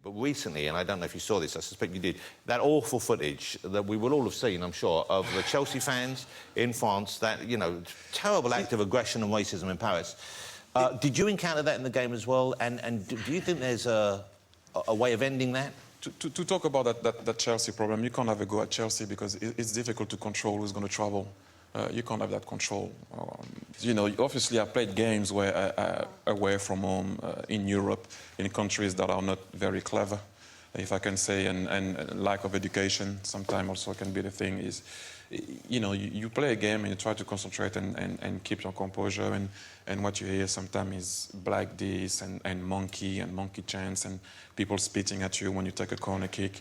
But recently, and I don't know if you saw this, I suspect you did, that awful footage that we will all have seen, I'm sure, of the Chelsea fans in France, that, you know, terrible act of aggression and racism in Paris. Did you encounter that in the game as well? And do you think there's a way of ending that? To talk about that Chelsea problem, you can't have a go at Chelsea because it's difficult to control who's going to travel. You can't have that control. You know, obviously I played games where away from home in Europe, in countries that are not very clever, if I can say, and lack of education sometimes also can be the thing. Is, you know, you play a game and you try to concentrate and keep your composure, and what you hear sometimes is black this and monkey chants and people spitting at you when you take a corner kick,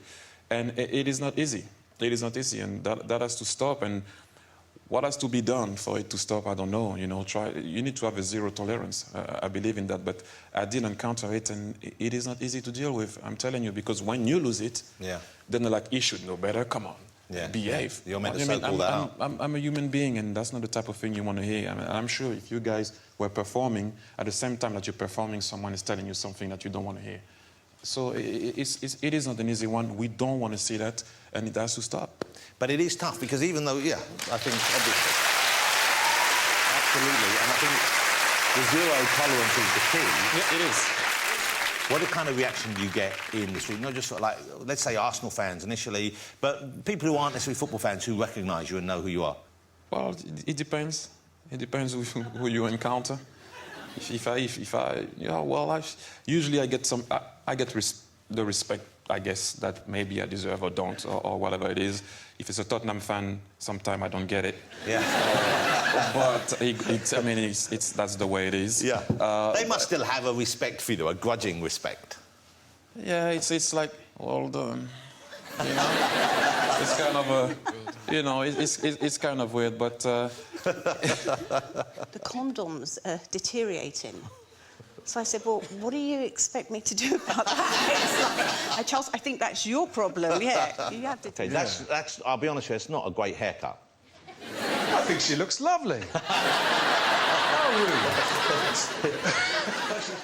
and it is not easy. It is not easy, and that has to stop. And what has to be done for it to stop, I don't know. You know, you need to have a zero tolerance. I believe in that, but I did encounter it, and it is not easy to deal with. I'm telling you, because when you lose it, then they're like, you should know better. Come on, behave. You're meant to circle that out. I'm a human being, and that's not the type of thing you want to hear. I mean, I'm sure if you guys were performing at the same time that you're performing, someone is telling you something that you don't want to hear. So it is not an easy one. We don't want to see that, and it has to stop. But it is tough, because even though, I think, obviously, absolutely, and I think the zero tolerance is the key. Yeah, it is. What kind of reaction do you get in the street? Not just like, let's say Arsenal fans initially, but people who aren't necessarily football fans who recognise you and know who you are? Well, it depends. It depends who you encounter. Usually I get the respect, I guess, that maybe I deserve or don't, or whatever it is. If it's a Tottenham fan, sometimes I don't get it. Yeah. But I mean, that's the way it is. Yeah. They must still have a respect for you, a grudging respect. Yeah, it's like, well done. You know, it's kind of a, you know, it's kind of weird, but. The condoms are deteriorating. So I said, well, what do you expect me to do about that? It's like, Charles, I think that's your problem. Yeah, you have to. Okay, that's. I'll be honest with you, it's not a great haircut. I think she looks lovely. How rude.